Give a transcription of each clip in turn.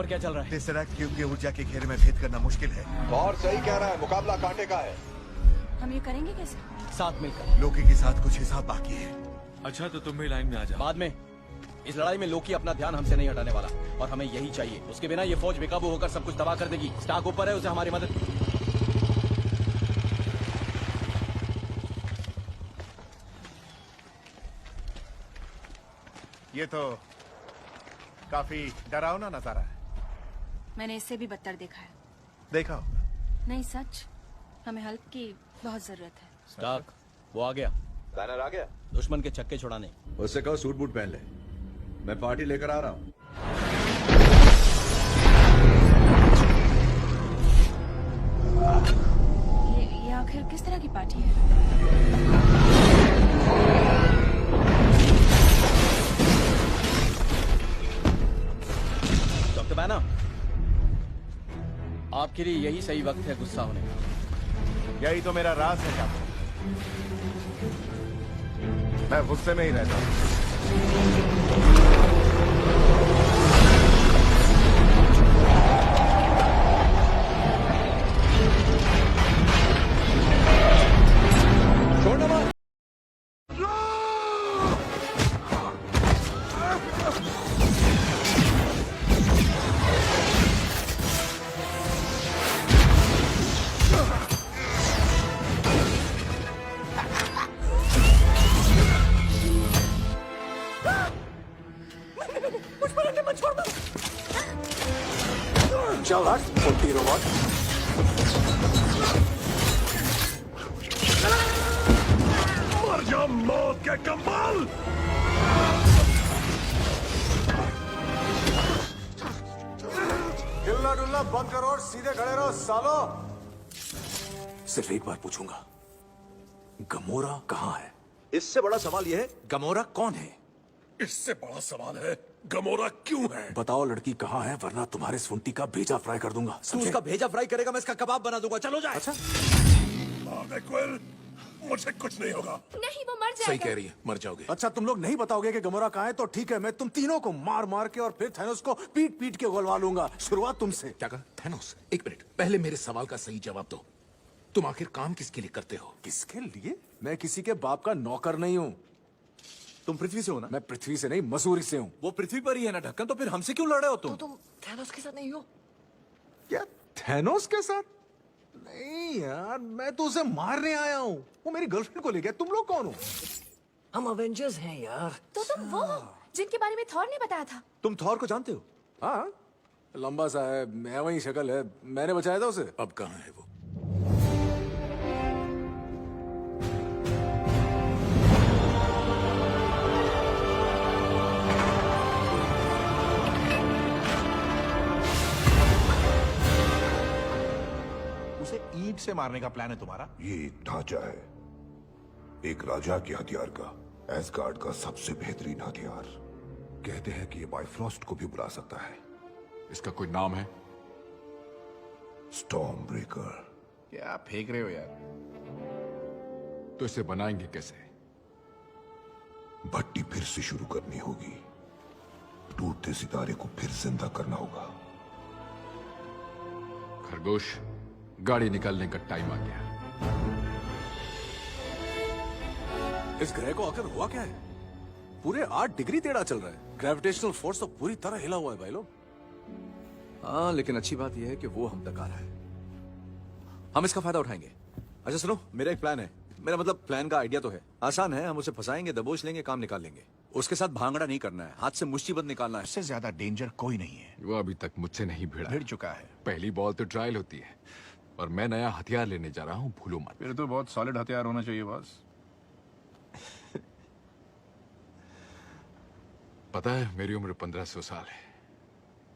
ऊपर क्या चल रहा है? टेसरैक्ट क्यूब की ऊर्जा के घेरे में भेद करना मुश्किल है। और सही कह रहा है, मुकाबला कांटे का है। हम ये करेंगे कैसे? साथ मिलकर। लोकी के साथ कुछ हिसाब बाकी है। अच्छा तो तुम भी लाइन में आ जाओ। बाद में। इस लड़ाई में लोकी अपना ध्यान हमसे नहीं हटाने वाला और हमें यही चाहिए। उसके बिना ये फौज बेकाबू होकर सब कुछ तबाह कर देगी। स्टार्क ऊपर है, उसे हमारी मदद। ये तो काफी डरावना नजारा है। मैंने इससे भी बदतर देखा है। देखा होगा। नहीं सच, हमें हेल्प की बहुत जरूरत है। स्टार्क, वो आ गया। बैनर आ गया। दुश्मन के छक्के छुड़ाने। उससे कहो सूट बूट पहन ले, मैं पार्टी लेकर आ रहा हूँ। ये आखिर किस तरह की पार्टी है? डॉक्टर बैनर, आपके लिए यही सही वक्त है गुस्सा होने का। यही तो मेरा राज है कैप्टन। मैं गुस्से में ही रहता हूँ। छोड़ना मत। चल हट फुट्टी रोबोट। मर जा मौत के कमाल। हिलना डुलना बंद करो और सीधे खड़े रहो सालो। सिर्फ एक बार पूछूंगा, गमोरा कहाँ है? इससे बड़ा सवाल यह है, गमोरा कौन है? इससे बड़ा सवाल है, गमोरा क्यों है? बताओ लड़की कहाँ है, वरना तुम्हारे सुंटी का भेजा फ्राई कर दूंगा। तू समझे? उसका भेजा फ्राई करेगा, मैं इसका कबाब बना दूंगा। चलो जाए। अच्छा क्विल, मुझसे कुछ नहीं होगा। नहीं, वो मर जाएगा। सही कह रही है, मर जाओगे। अच्छा तुम लोग नहीं बताओगे कि गमोरा कहाँ है तो ठीक है, मैं तुम तीनों को मार मार के और फिर थैनोस को पीट पीट के गोलवा लूंगा। शुरुआत तुमसे। क्या कहा? थैनोस, एक मिनट, पहले मेरे सवाल का सही जवाब दो। तुम आखिर काम किसके लिए करते हो? किसके लिए? मैं किसी के बाप का नौकर नहीं हूँ। तुम पृथ्वी से हो ना? मैं पृथ्वी से नहीं, मसूरी से हूँ। वो पृथ्वी पर ही है ना ढक्कन, तो फिर हमसे क्यों लड़ रहे हो तुम? तुम थैनोस के साथ नहीं हो? क्या थैनोस के साथ? नहीं यार, मैं तो उसे मारने आया हूँ। वो मेरी गर्लफ्रेंड को ले गया। तुम लोग कौन हो? हम अवेंजर्स हैं यार। तो तुम वो हो जिनके बारे में थॉर ने बताया था। तुम थॉर को जानते हो? हाँ, लंबा सा है, मैं वही शक्ल है, मैंने बचाया था उसे। अब कहाँ है वो? उसे ईंट से मारने का प्लान है तुम्हारा? ये एक ढांचा है, एक राजा के हथियार का, एसगार्ड का सबसे बेहतरीन हथियार। कहते हैं कि ये बाइफ्रॉस्ट को भी बुला सकता है। इसका कोई नाम है? Storm breaker. क्या फेंक रहे हो यार? तो इसे बनाएंगे कैसे? भट्टी फिर से शुरू करनी होगी, टूटते सितारे को फिर जिंदा करना होगा। खरगोश, गाड़ी निकालने का टाइम आ गया। इस ग्रह को आकर हुआ क्या है? पूरे 8 डिग्री टेढ़ा चल रहा है। ग्रेविटेशनल फोर्स तो पूरी तरह हिला हुआ है भाई लोग। हाँ, लेकिन अच्छी बात यह है कि वो हम तक आ रहा है। हम इसका फायदा उठाएंगे। अच्छा सुनो, मेरा एक प्लान है। मेरा मतलब प्लान का आइडिया तो है, आसान है। हम उसे फंसाएंगे, दबोच लेंगे, काम निकाल लेंगे। उसके साथ भांगड़ा नहीं करना है, हाथ से मुष्टिबंद निकालना है। उससे ज्यादा डेंजर कोई नहीं है। वो अभी तक मुझसे नहीं भिड़ा। भिड़ चुका है। पहली बॉल तो ट्रायल होती है, और मैं नया हथियार लेने जा रहा हूँ, भूलो मत। फिर तो बहुत सॉलिड हथियार होना चाहिए बॉस। पता है, मेरी उम्र 1500 साल है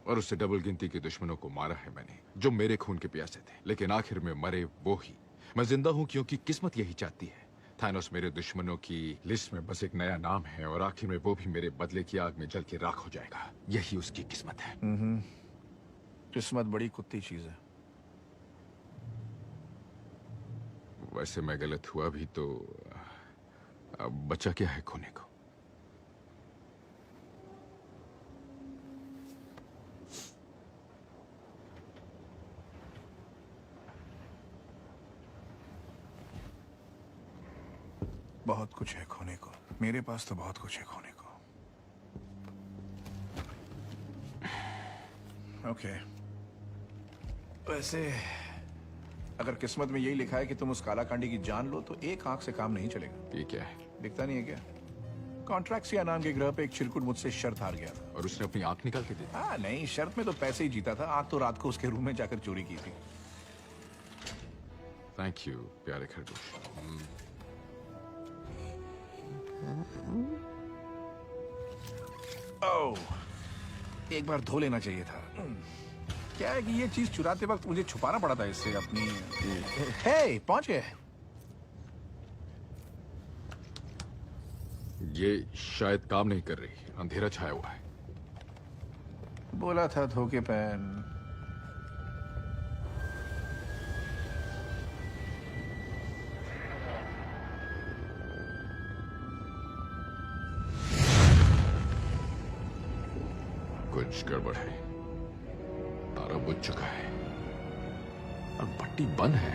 और उससे डबल गिनती के दुश्मनों को मारा है मैंने, जो मेरे खून के प्यासे थे, लेकिन आखिर में मरे वो ही। मैं जिंदा हूं क्योंकि किस्मत यही चाहती है। थानोस मेरे दुश्मनों की लिस्ट में बस एक नया नाम है और आखिर में वो भी मेरे बदले की आग में जल के राख हो जाएगा। यही उसकी किस्मत है। किस्मत बड़ी कुत्ती चीज है। वैसे मैं गलत हुआ भी तो अब बचा क्या है खोने को। बहुत कुछ है खोने को। मेरे पास तो बहुत कुछ है खोने को। ओके वैसे अगर किस्मत में यही लिखा है कि तुम उस कालाकांडी की जान लो तो एक आंख से काम नहीं चलेगा। ये क्या है? दिखता नहीं है क्या? कॉन्ट्रैक्सिया नाम के ग्रह पे एक चिरकुट मुझसे शर्त हार गया था। और उसने अपनी आंख निकाल के दी? हाँ नहीं, शर्त में तो पैसे ही जीता था। आंख तो रात को उसके रूम में जाकर चोरी की थी। थैंक यू प्यारे खरगोश। ओह, एक बार धो लेना चाहिए था। क्या है कि ये चीज चुराते वक्त मुझे छुपाना पड़ा था इससे अपनी। हे, पहुंच गए। ये शायद काम नहीं कर रही, अंधेरा छाया हुआ है। बोला था धोखे पहन। कुछ गड़बड़ है। तारा बुझ चुका है और पट्टी बंद है।